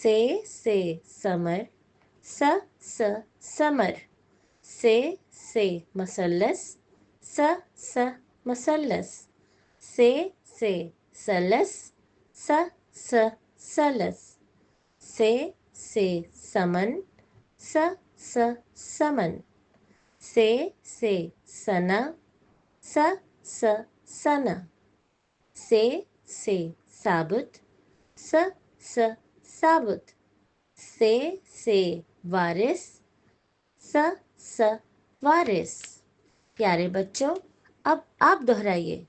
से समर, स समर। से मसलस, स मसलस। से सलस, स सलस। से समन, स समन। से सना, स सना। से साबुत, स साबुत। से वारिस, स वारिस। प्यारे बच्चों, अब आप दोहराइए।